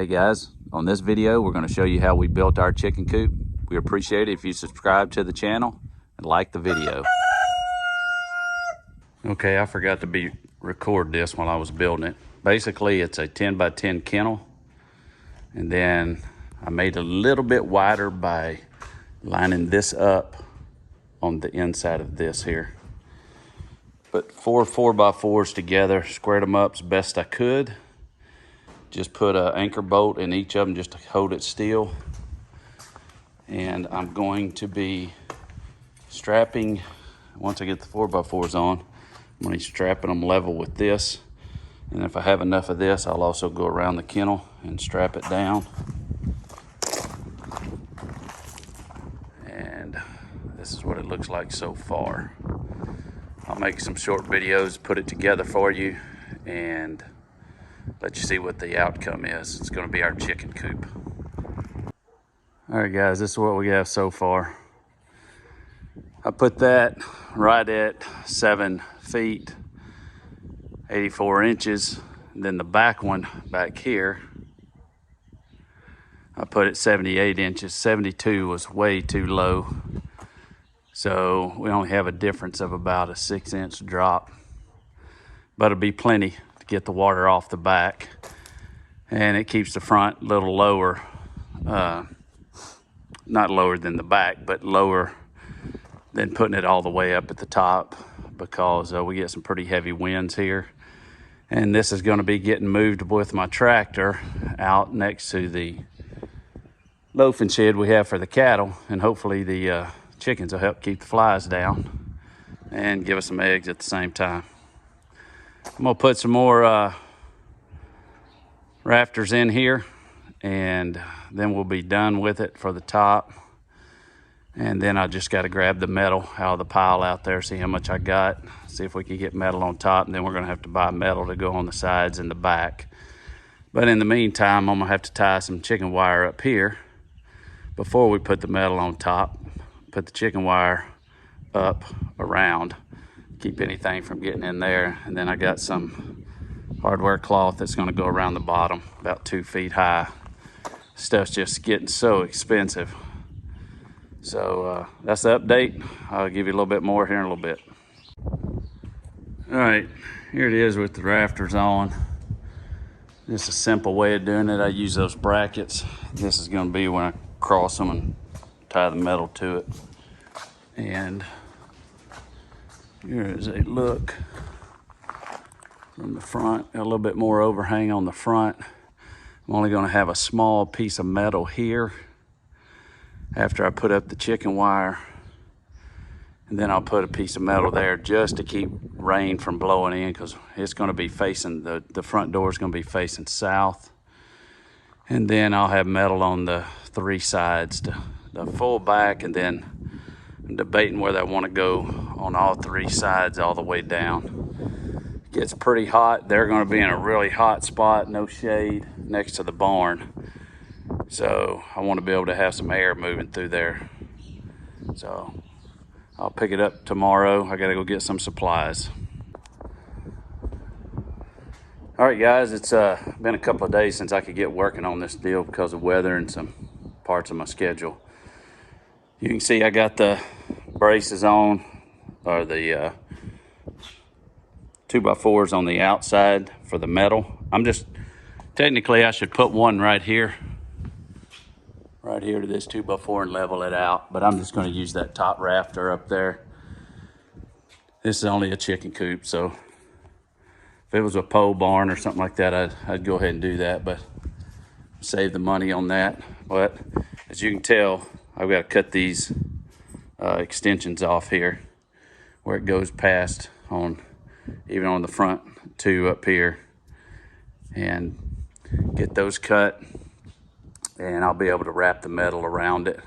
Hey guys, on this video we're going to show you how we built our chicken coop. We appreciate it if you subscribe to the channel and like the video. Okay, I forgot to record this while I was building it. Basically it's a 10 by 10 kennel, and then I made a little bit wider by lining this up on the inside of this here. Put 4 4x4s together, squared them up as best I could. Just put an anchor bolt in each of them just to hold it still. And I'm going to be strapping, once I get the 4x4s on, I'm going to be strapping them level with this. And if I have enough of this, I'll also go around the kennel and strap it down. And this is what it looks like so far. I'll make some short videos, put it together for you, and let you see what the outcome is. It's going to be our chicken coop. All right guys, this is what we have so far. I put that right at 7 feet, 84 inches. And then the back one back here, I put it 78 inches. 72 was way too low. So we only have a difference of about a 6-inch drop, but it'll be plenty to get the water off the back. And it keeps the front a little lower, not lower than the back, but lower than putting it all the way up at the top, because we get some pretty heavy winds here. And this is going to be getting moved with my tractor out next to the loafing shed we have for the cattle, and hopefully the chickens will help keep the flies down and give us some eggs at the same time. I'm gonna put some more rafters in here, and then we'll be done with it for the top. And then I just got to grab the metal out of the pile out there, see how much I got, see if we can get metal on top, and then we're gonna have to buy metal to go on the sides and the back. But in the meantime, I'm gonna have to tie some chicken wire up here before we put the metal on top. Put the chicken wire up around, keep anything from getting in there. And then I got some hardware cloth that's going to go around the bottom, about 2 feet high. Stuff's just getting so expensive. So that's the update. I'll give you a little bit more here in a little bit. All right, here it is with the rafters on. Just a simple way of doing it. I use those brackets. This is going to be when I cross them and tie the metal to it. And here is a look from the front. Got a little bit more overhang on the front. I'm only going to have a small piece of metal here after I put up the chicken wire, and then I'll put a piece of metal there just to keep rain from blowing in, because it's going to be facing the front door is going to be facing south. And then I'll have metal on the 3 sides to the full back, and then I'm debating whether I want to go on all 3 sides all the way down. It gets pretty hot. They're going to be in a really hot spot, no shade, next to the barn. So I want to be able to have some air moving through there. So I'll pick it up tomorrow. I got to go get some supplies. All right guys, it's been a couple of days since I could get working on this deal because of weather and some parts of my schedule. You can see I got the braces on, or the 2x4s on the outside for the metal. Technically I should put one right here to this 2x4 and level it out, but I'm just going to use that top rafter up there. This is only a chicken coop, so if it was a pole barn or something like that, I'd go ahead and do that, but save the money on that. But as you can tell, I've got to cut these extensions off here where it goes past, even on the front 2 up here, and get those cut, and I'll be able to wrap the metal around it.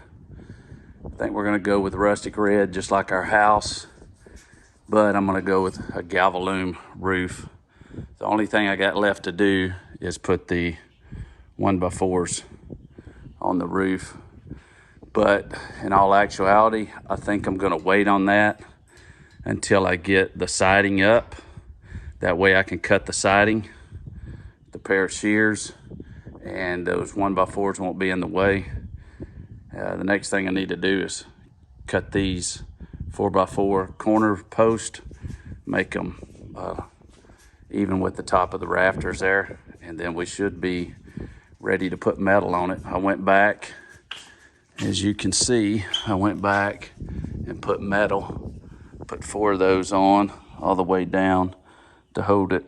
I think we're going to go with rustic red just like our house, but I'm going to go with a galvalume roof. The only thing I got left to do is put the 1x4s on the roof. But in all actuality, I think I'm going to wait on that until I get the siding up. That way I can cut the siding, the pair of shears, and those 1x4s won't be in the way. The next thing I need to do is cut these 4x4 corner posts, make them even with the top of the rafters there, and then we should be ready to put metal on it. I went back, as you can see, I went back and put metal, put 4 of those on all the way down to hold it.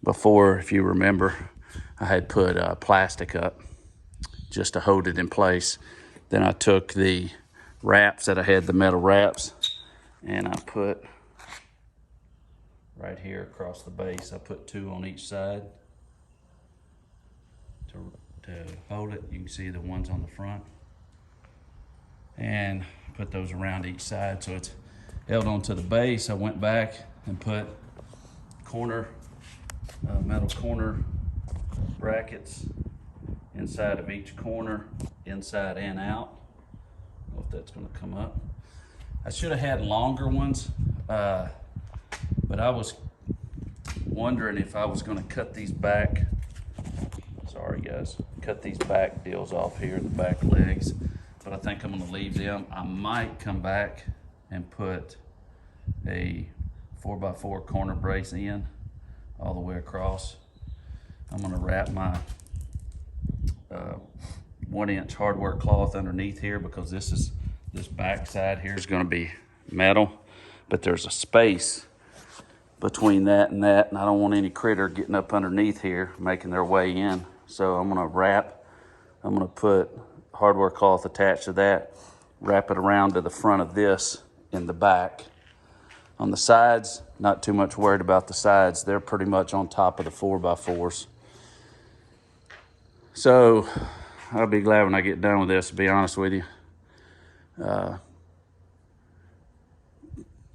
Before, if you remember, I had put plastic up just to hold it in place. Then I took the wraps that I had, the metal wraps, and I put right here across the base. I put 2 on each side to hold it. You can see the ones on the front, and put those around each side so it's held onto the base. I went back and put metal corner brackets inside of each corner, inside and out. I don't know if that's going to come up. I should have had longer ones, but I was wondering if I was going to cut these back. Sorry guys, cut these back deals off here, the back legs, but I think I'm going to leave them. I might come back and put a 4x4 corner brace in all the way across. I'm going to wrap my 1-inch hardware cloth underneath here, because this back side here is going to be metal, but there's a space between that, and I don't want any critter getting up underneath here making their way in. So I'm going to put hardware cloth attached to that, wrap it around to the front of this in the back. On the sides, not too much worried about the sides. They're pretty much on top of the 4x4s. So I'll be glad when I get done with this, to be honest with you. I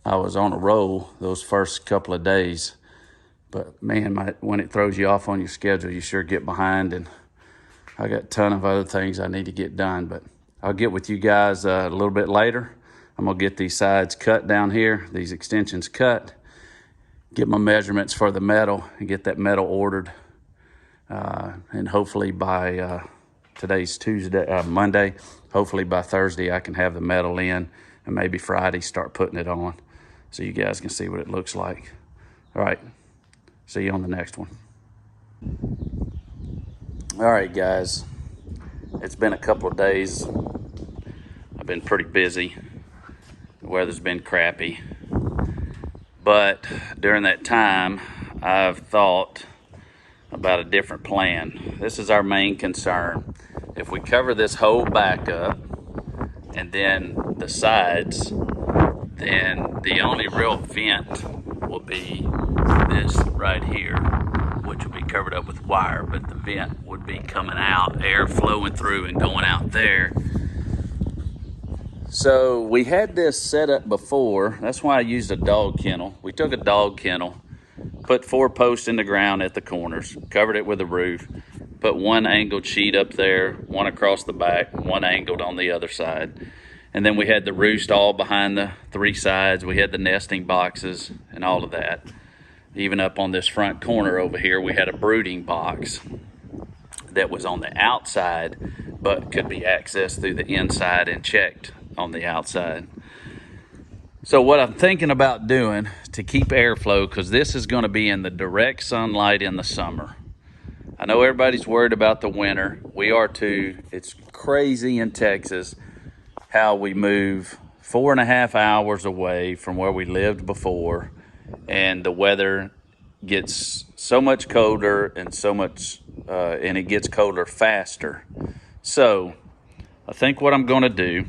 was on a roll those first couple of days, but man, when it throws you off on your schedule, you sure get behind, and I got a ton of other things I need to get done. But I'll get with you guys a little bit later. I'm gonna get these sides cut down here, these extensions cut, get my measurements for the metal, and get that metal ordered. And hopefully by today's Monday, hopefully by Thursday I can have the metal in, and maybe Friday start putting it on so you guys can see what it looks like. All right, see you on the next one. All right guys, it's been a couple of days. I've been pretty busy. The weather's been crappy, but during that time I've thought about a different plan. This is our main concern. If we cover this whole back up and then the sides, then the only real vent will be this right here, which will be covered up with wire, but the vent would be coming out, air flowing through and going out there. So we had this set up before. That's why I used a dog kennel. We took a dog kennel, put 4 posts in the ground at the corners, covered it with a roof, put 1 angled sheet up there, 1 across the back, 1 angled on the other side. And then we had the roost all behind the 3 sides. We had the nesting boxes and all of that. Even up on this front corner over here, we had a brooding box that was on the outside, but could be accessed through the inside and checked on the outside. So what I'm thinking about doing to keep airflow, because this is going to be in the direct sunlight in the summer. I know everybody's worried about the winter. We are too. It's crazy in Texas how we move 4.5 hours away from where we lived before, and the weather gets so much colder and and it gets colder faster. So I think what I'm going to do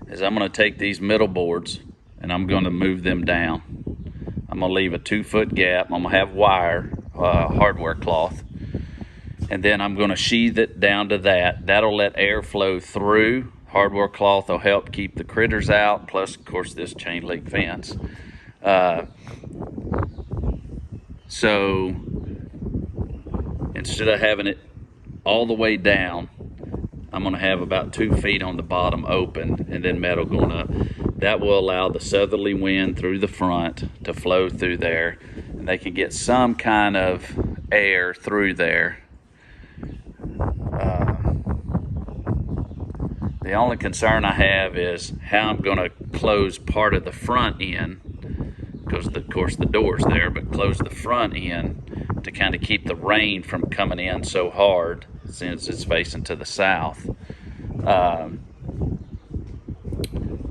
is I'm going to take these middle boards and I'm going to move them down. I'm going to leave a 2-foot gap. I'm going to have wire, hardware cloth, and then I'm going to sheathe it down to that. That'll let air flow through. Hardware cloth will help keep the critters out, plus of course this chain link fence. So instead of having it all the way down, I'm going to have about 2 feet on the bottom open and then metal going up. That will allow the southerly wind through the front to flow through there, and they can get some kind of air through there The only concern I have is how I'm gonna close part of the front end, because of course the door's there, but close the front end to kind of keep the rain from coming in so hard since it's facing to the south.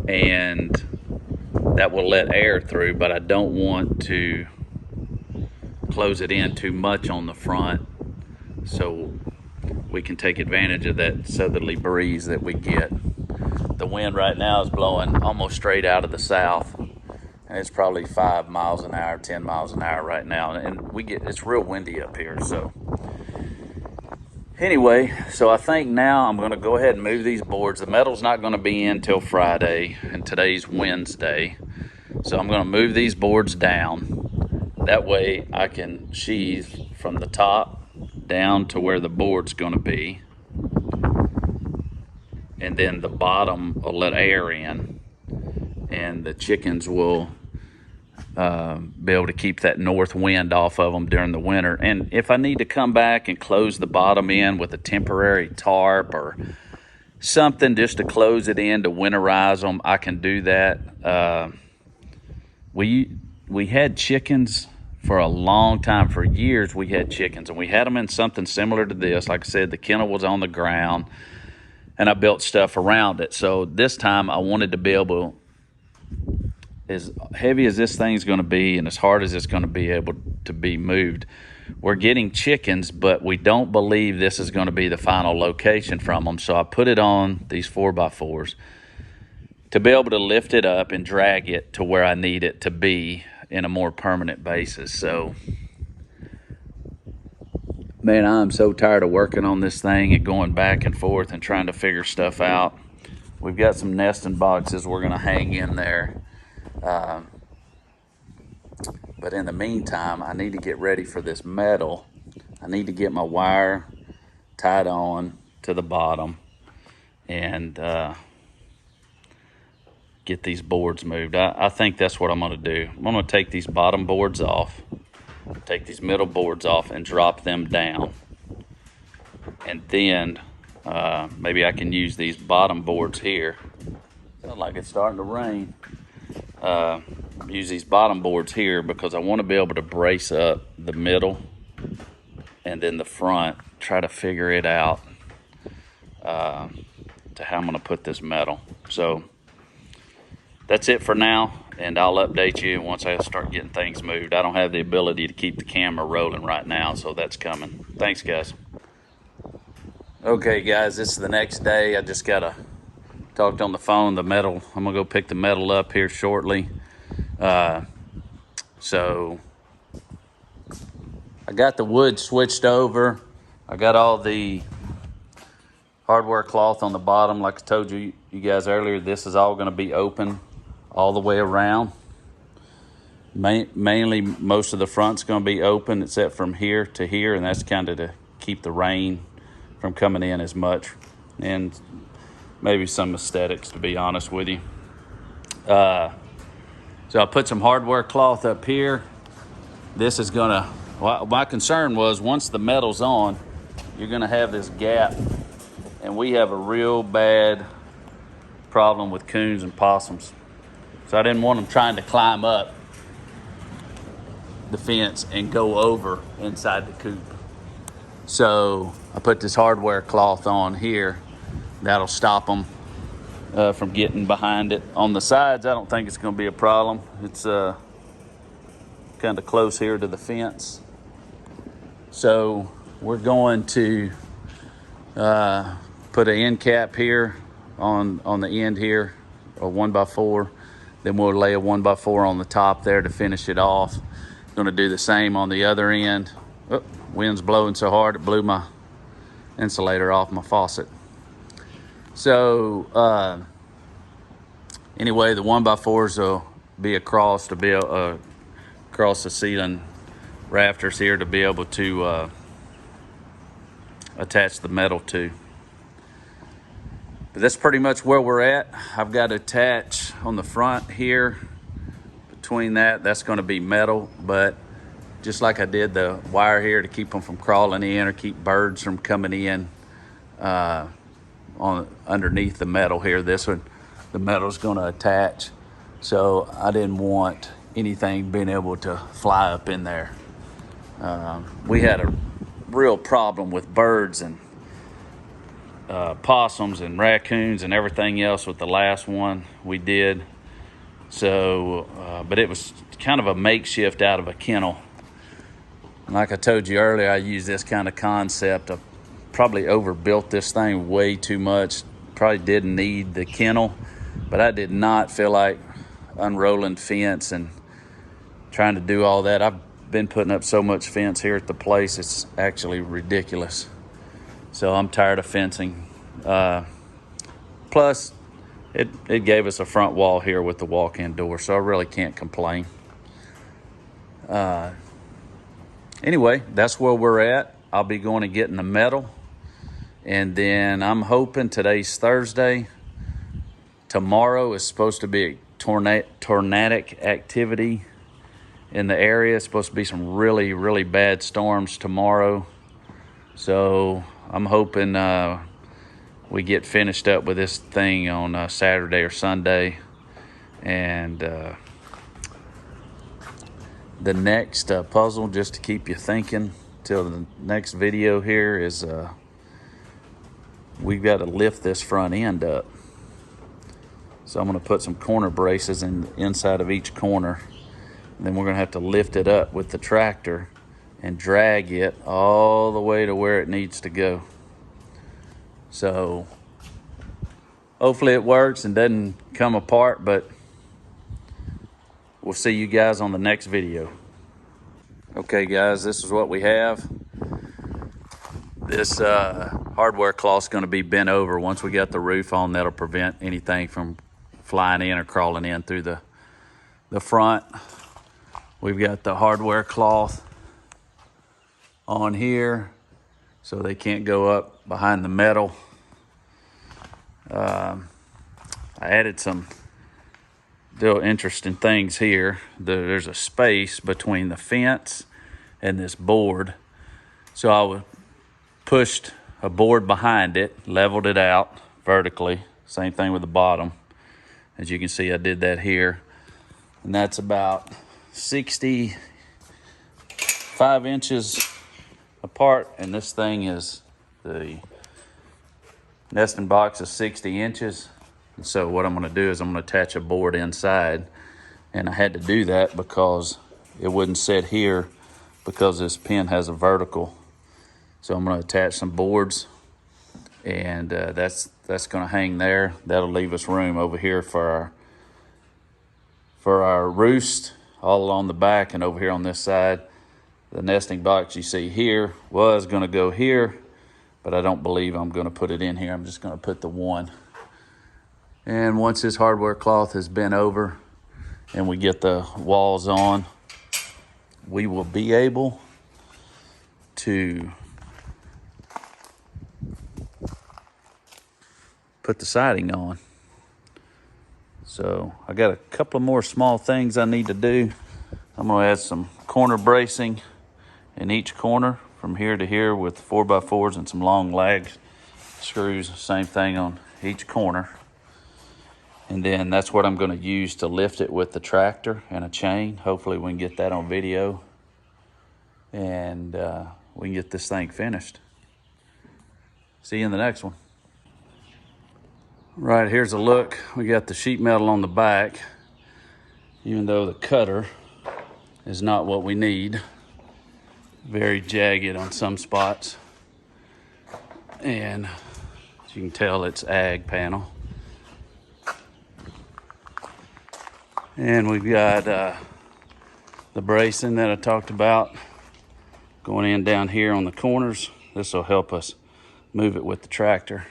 And that will let air through, but I don't want to close it in too much on the front so we can take advantage of that southerly breeze that we get. The wind right now is blowing almost straight out of the south, and it's probably 5 miles an hour, 10 miles an hour right now, and it's real windy up here. So anyway, so I think now I'm going to go ahead and move these boards. The metal's not going to be in till Friday, and today's Wednesday. So I'm going to move these boards down. That way I can sheathe from the top down to where the board's going to be. And then the bottom will let air in, and the chickens will be able to keep that north wind off of them during the winter. And if I need to come back and close the bottom in with a temporary tarp or something just to close it in to winterize them, I can do that. We had chickens for a long time. For years we had chickens, and we had them in something similar to this. Like I said, the kennel was on the ground, and I built stuff around it. So this time I wanted to be able, as heavy as this thing's going to be and as hard as it's going to be able to be moved, we're getting chickens, but we don't believe this is going to be the final location from them. So I put it on these 4x4s to be able to lift it up and drag it to where I need it to be in a more permanent basis. So, man, I'm so tired of working on this thing and going back and forth and trying to figure stuff out. We've got some nesting boxes we're going to hang in there. But in the meantime, I need to get ready for this metal. I need to get my wire tied on to the bottom and get these boards moved. I think that's what I'm going to do. I'm going to take these bottom boards off, take these middle boards off, and drop them down. And then maybe I can use these bottom boards here. Sounds like it's starting to rain. Use these bottom boards here because I want to be able to brace up the middle and then the front, try to figure it out to how I'm going to put this metal. So that's it for now, and I'll update you once I start getting things moved. I don't have the ability to keep the camera rolling right now, so that's coming. Thanks, guys. Okay, guys, this is the next day. I just got to talked on the phone. The metal, I'm going to go pick the metal up here shortly. So I got the wood switched over. I got all the hardware cloth on the bottom. Like I told you guys earlier, this is all going to be open all the way around. Mainly, most of the front's going to be open except from here to here, and that's kind of to keep the rain from coming in as much, and maybe some aesthetics, to be honest with you. So I put some hardware cloth up here. This is gonna, well, my concern was once the metal's on, you're gonna have this gap, and we have a real bad problem with coons and possums. So I didn't want them trying to climb up the fence and go over inside the coop. So I put this hardware cloth on here. That'll stop them from getting behind it. On the sides, I don't think it's going to be a problem. It's kind of close here to the fence. So we're going to put an end cap here on the end here, a 1x4. Then we'll lay a 1x4 on the top there to finish it off. Going to do the same on the other end. Oh, wind's blowing so hard it blew my insulator off my faucet. So anyway, the 1x4s will be across to be across the ceiling rafters here to be able to attach the metal to. But that's pretty much where we're at. I've got to attach on the front here. Between that's going to be metal, but just like I did the wire here to keep them from crawling in or keep birds from coming in, on underneath the metal here. This one, the metal's going to attach. So I didn't want anything being able to fly up in there. We had a real problem with birds and possums and raccoons and everything else with the last one we did. So, but it was kind of a makeshift out of a kennel. Like I told you earlier, I use this kind of concept. I probably overbuilt this thing way too much. Probably didn't need the kennel, but I did not feel like unrolling fence and trying to do all that. I've been putting up so much fence here at the place, it's actually ridiculous. So I'm tired of fencing. Plus, it gave us a front wall here with the walk-in door, so I really can't complain. Anyway, that's where we're at. I'll be going and getting the metal. And then I'm hoping today's Thursday. Tomorrow is supposed to be a tornadic activity in the area. It's supposed to be some really, really bad storms tomorrow. So I'm hoping we get finished up with this thing on Saturday or Sunday. And the next puzzle, just to keep you thinking till the next video here, is we've got to lift this front end up. So I'm going to put some corner braces in the inside of each corner. And then we're going to have to lift it up with the tractor and drag it all the way to where it needs to go. So hopefully it works and doesn't come apart, but we'll see you guys on the next video. Okay guys, this is what we have. This hardware cloth's going to be bent over. Once we got the roof on, that'll prevent anything from flying in or crawling in through the front. We've got the hardware cloth on here so they can't go up behind the metal. I added some real interesting things here. There's a space between the fence and this board. So I pushed a board behind it, leveled it out vertically. Same thing with the bottom. As you can see, I did that here. And that's about 65 inches apart. And this thing is, the nesting box is 60 inches. And so what I'm gonna do is I'm gonna attach a board inside. And I had to do that because it wouldn't sit here because this pen has a vertical. So I'm gonna attach some boards, and that's gonna hang there. That'll leave us room over here for our roost all along the back, and over here on this side. The nesting box you see here was gonna go here, but I don't believe I'm gonna put it in here. I'm just gonna put the one. And once this hardware cloth has been over and we get the walls on, we will be able to put the siding on. So I got a couple of more small things I need to do. I'm gonna add some corner bracing in each corner from here to here with 4x4s and some long lag screws. Same thing on each corner. And then that's what I'm gonna use to lift it with the tractor and a chain. Hopefully we can get that on video, and we can get this thing finished. See you in the next one. Right, here's a look. We got the sheet metal on the back, even though the cutter is not what we need. Very jagged on some spots. And as you can tell, it's ag panel. And we've got the bracing that I talked about going in down here on the corners. This will help us move it with the tractor.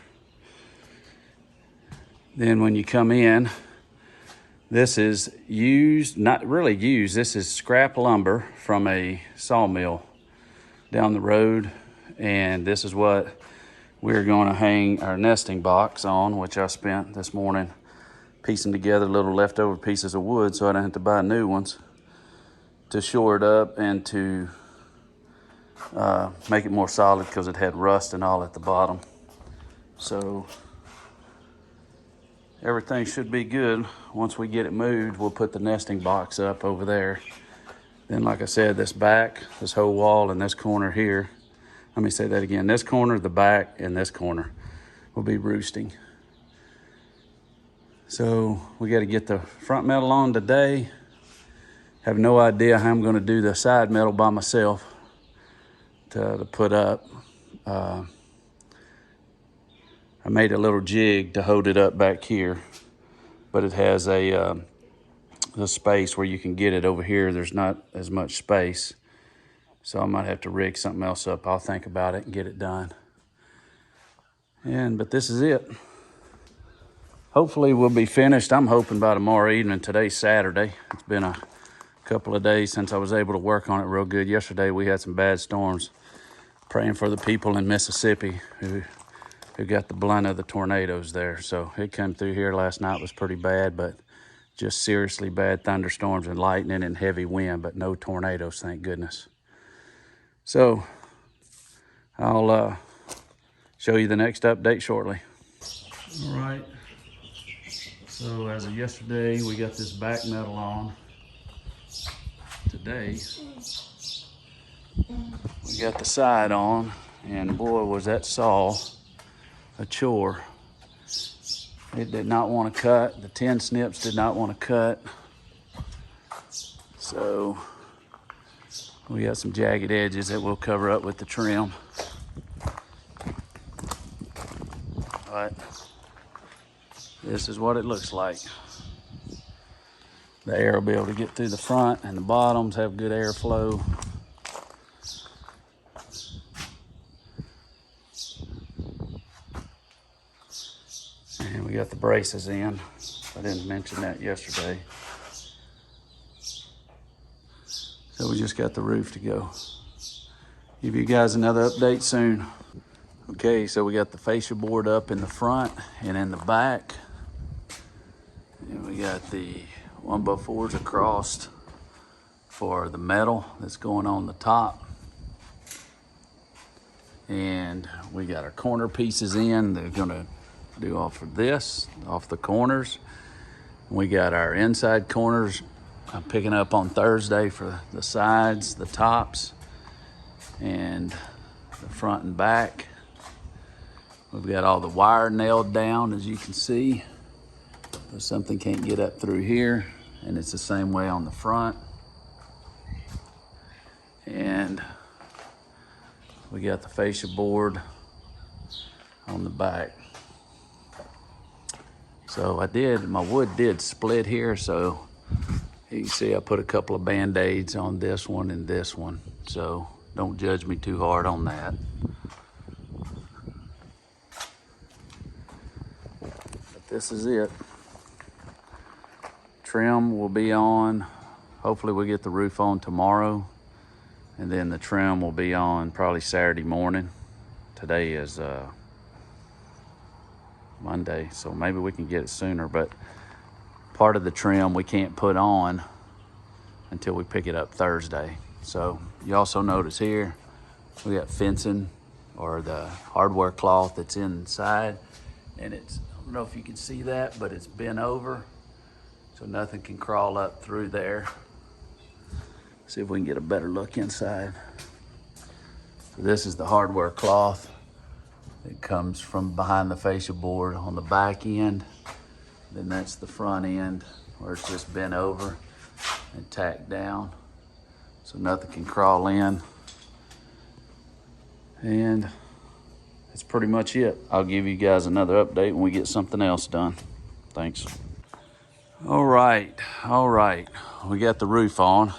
Then when you come in, this is used, not really used, this is scrap lumber from a sawmill down the road. And this is what we're going to hang our nesting box on, which I spent this morning piecing together little leftover pieces of wood so I don't have to buy new ones, to shore it up and to make it more solid because it had rust and all at the bottom. So everything should be good. Once we get it moved, we'll put the nesting box up over there. Then, like I said, this back, this whole wall and this corner here, let me say that again, this corner, the back, and this corner will be roosting. So we got to get the front metal on today. Have no idea how I'm going to do the side metal by myself to put up. I made a little jig to hold it up back here, but it has the space where you can get it. Over here there's not as much space, so I might have to rig something else up. I'll think about it and get it done. But this is it. Hopefully we'll be finished, I'm hoping, by tomorrow evening. Today's Saturday. It's been a couple of days since I was able to work on it real good. Yesterday we had some bad storms. Praying for the people in Mississippi who got the blunt of the tornadoes there. So it came through here last night, was pretty bad, but just seriously bad thunderstorms and lightning and heavy wind, but no tornadoes, thank goodness. So I'll show you the next update shortly. All right, so as of yesterday, we got this back metal on. Today, we got the side on, and boy, was that saw a chore. It did not want to cut. The 10 snips did not want to cut. So we got some jagged edges that we'll cover up with the trim. But this is what it looks like. The air will be able to get through the front, and the bottoms have good airflow. And we got the braces in. I didn't mention that yesterday. So we just got the roof to go. Give you guys another update soon. Okay, so we got the fascia board up in the front and in the back. And we got the 1x4s across for the metal that's going on the top. And we got our corner pieces in. They're gonna do off of this, off the corners. We got our inside corners I'm picking up on Thursday for the sides, the tops, and the front and back. We've got all the wire nailed down, as you can see. But something can't get up through here, and it's the same way on the front. And we got the fascia board on the back. So my wood did split here, so you can see I put a couple of Band-Aids on this one and this one. So don't judge me too hard on that. But this is it. Trim will be on. Hopefully we'll get the roof on tomorrow. And then the trim will be on probably Saturday morning. Today is Monday, so maybe we can get it sooner, but part of the trim we can't put on until we pick it up Thursday. So you also notice here, we got fencing, or the hardware cloth that's inside, and it's, I don't know if you can see that, but it's bent over, so nothing can crawl up through there. See if we can get a better look inside. So this is the hardware cloth. It comes from behind the fascia board on the back end. Then that's the front end where it's just bent over and tacked down, so nothing can crawl in. And that's pretty much it. I'll give you guys another update when we get something else done. Thanks. All right. We got the roof on.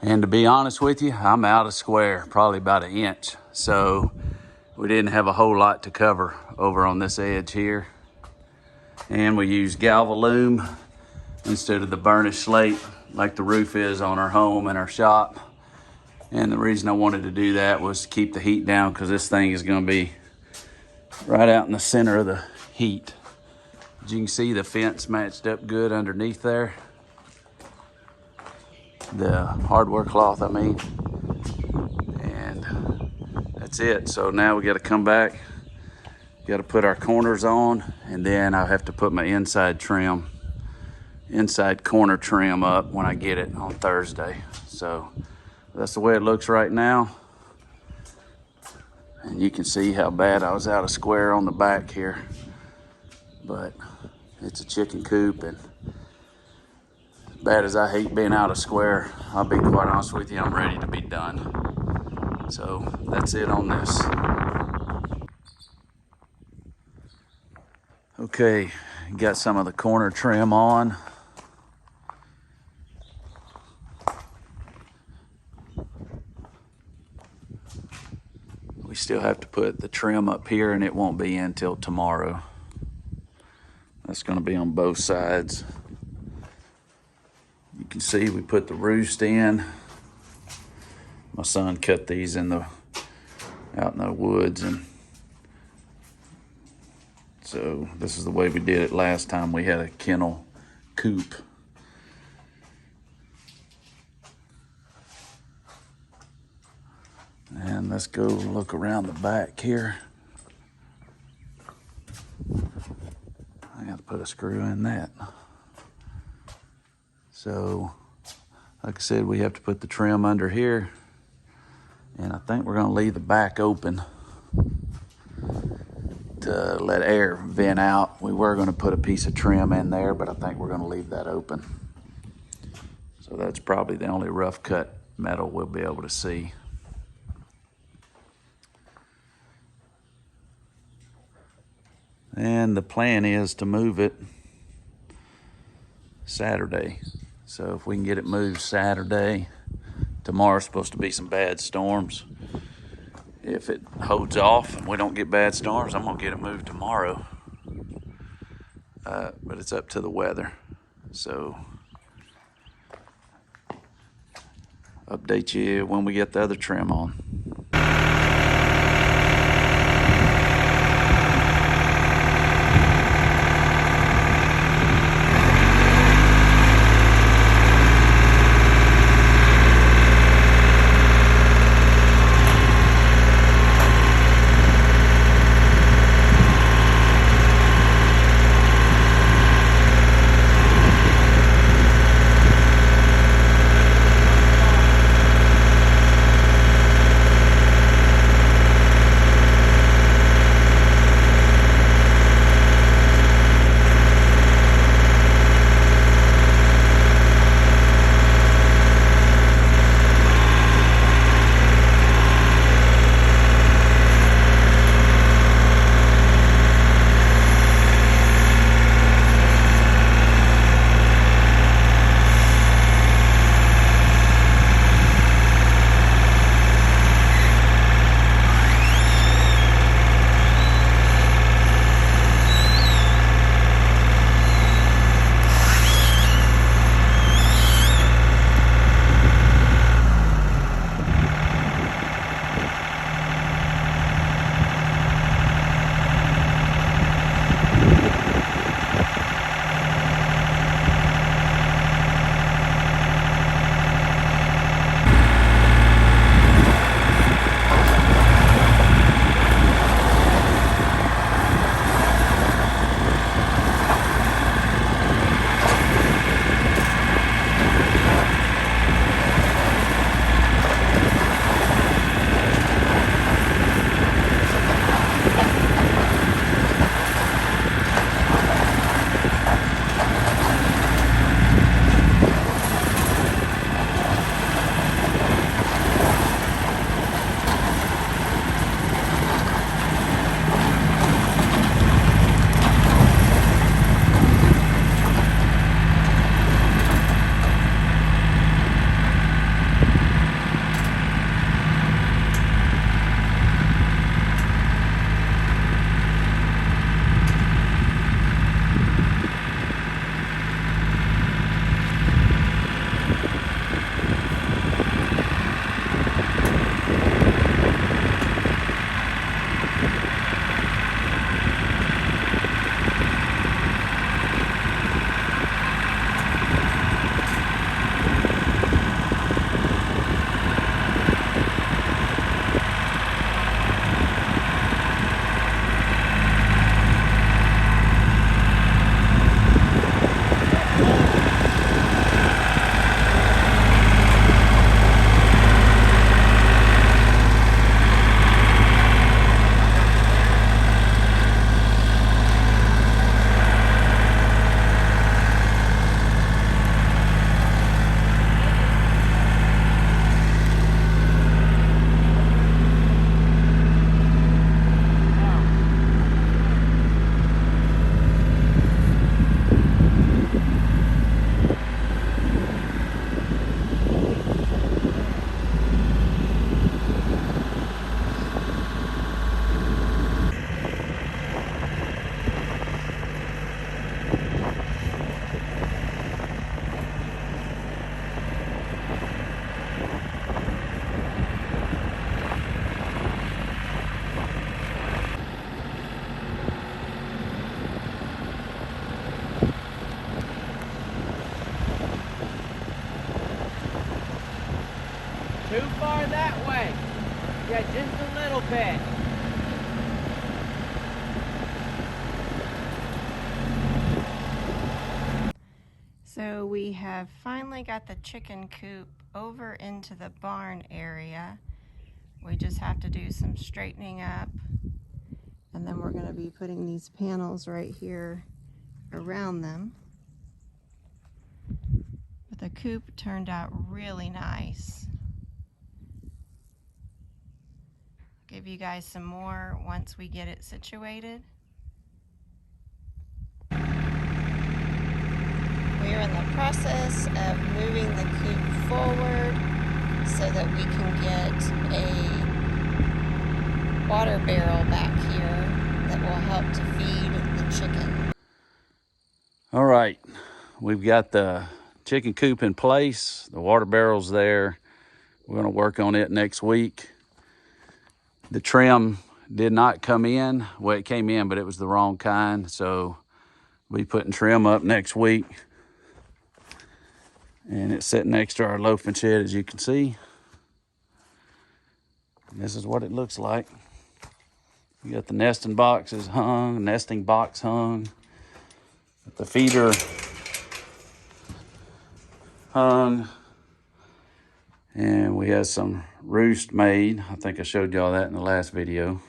And to be honest with you, I'm out of square, probably about 1 inch. So we didn't have a whole lot to cover over on this edge here. And we used Galvalume instead of the burnished slate like the roof is on our home and our shop. And the reason I wanted to do that was to keep the heat down, because this thing is going to be right out in the center of the heat. As you can see, the fence matched up good underneath there. The hardware cloth, I mean. And that's it. So now we got to come back Got to put our corners on, and then I have to put my inside corner trim up when I get it on Thursday. So that's the way it looks right now. And you can see how bad I was out of square on the back here. But it's a chicken coop, and as bad as I hate being out of square, I'll be quite honest with you, I'm ready to be done. So that's it on this. Okay, got some of the corner trim on. We still have to put the trim up here, and it won't be in until tomorrow. That's going to be on both sides. You can see we put the roost in. My son cut these out in the woods, and so this is the way we did it last time we had a kennel coop. And let's go look around the back here. I got to put a screw in that. So, like I said, we have to put the trim under here. And I think we're going to leave the back open to let air vent out. We were going to put a piece of trim in there, but I think we're going to leave that open. So that's probably the only rough cut metal we'll be able to see. And the plan is to move it Saturday. So if we can get it moved Saturday, tomorrow's supposed to be some bad storms. If it holds off and we don't get bad storms, I'm gonna get it moved tomorrow. But it's up to the weather. So update you when we get the other trim on. Yeah, just a little bit. So we have finally got the chicken coop over into the barn area. We just have to do some straightening up, and then we're going to be putting these panels right here around them. But the coop turned out really nice. I'll give you guys some more once we get it situated. We are in the process of moving the coop forward so that we can get a water barrel back here that will help to feed the chicken. All right, we've got the chicken coop in place. The water barrel's there. We're gonna work on it next week. The trim did not come in. Well, it came in, but it was the wrong kind. So we'll be putting trim up next week. And it's sitting next to our loafing shed, as you can see. And this is what it looks like. We got the nesting boxes hung, nesting box hung. The feeder hung. And we had some roost made. I think I showed y'all that in the last video.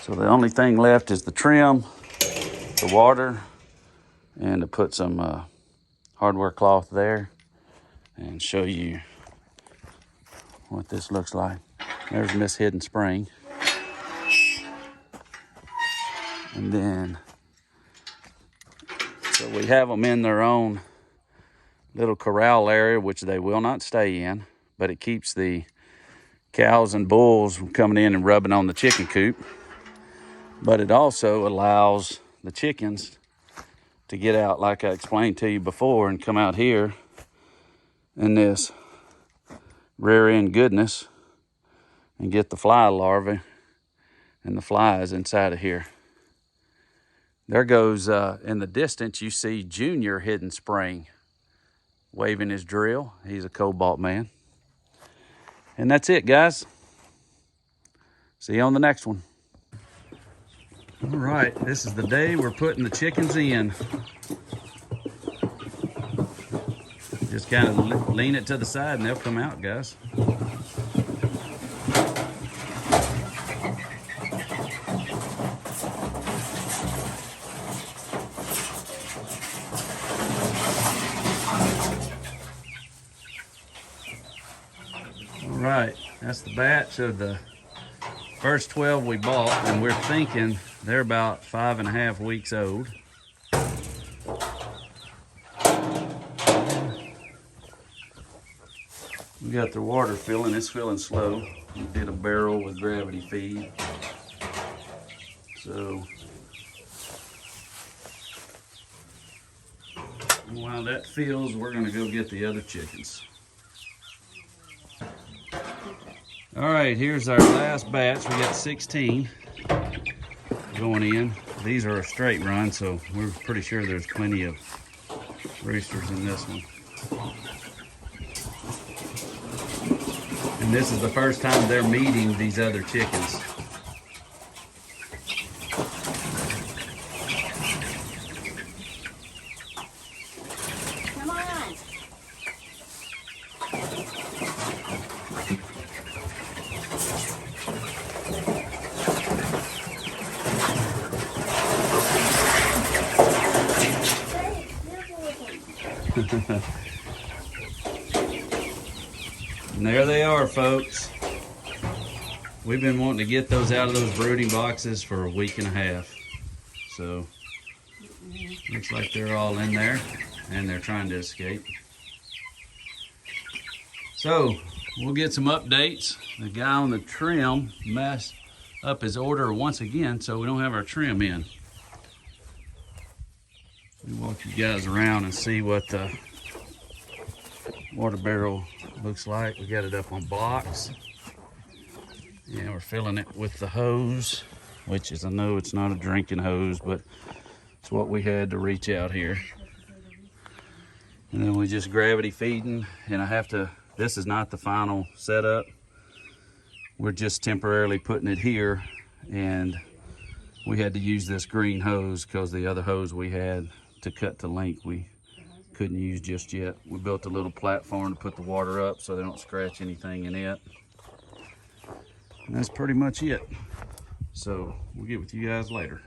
So the only thing left is the trim, the water, and to put some hardware cloth there and show you what this looks like. There's Miss Hidden Spring. And then, so we have them in their own little corral area, which they will not stay in, but it keeps the cows and bulls from coming in and rubbing on the chicken coop. But it also allows the chickens to get out, like I explained to you before, and come out here in this rear end goodness and get the fly larvae and the flies inside of here. There goes, in the distance, you see Junior Hidden Spring waving his drill. He's a cobalt man. And that's it, guys. See you on the next one. All right, this is the day we're putting the chickens in. Just kind of lean it to the side and they'll come out, guys. All right, that's the batch of the first 12 we bought, and we're thinking they're about 5.5 weeks old. We got their water filling. It's filling slow. We did a barrel with gravity feed. So while that fills, we're gonna go get the other chickens. All right, here's our last batch. We got 16 going in. These are a straight run, so we're pretty sure there's plenty of roosters in this one. And this is the first time they're meeting these other chickens. Come on. And there they are, folks. We've been wanting to get those out of those brooding boxes for a week and a half. So, looks like they're all in there and they're trying to escape. So, we'll get some updates. The guy on the trim messed up his order once again, so we don't have our trim in. We walk you guys around and see what the water barrel looks like. We got it up on blocks. Yeah, we're filling it with the hose, which is, I know it's not a drinking hose, but it's what we had to reach out here. And then we just gravity feeding, and I have to, this is not the final setup. we're just temporarily putting it here, and we had to use this green hose because the other hose we had to cut to length we couldn't use just yet. We built a little platform to put the water up so they don't scratch anything in it. And that's pretty much it. So we'll get with you guys later.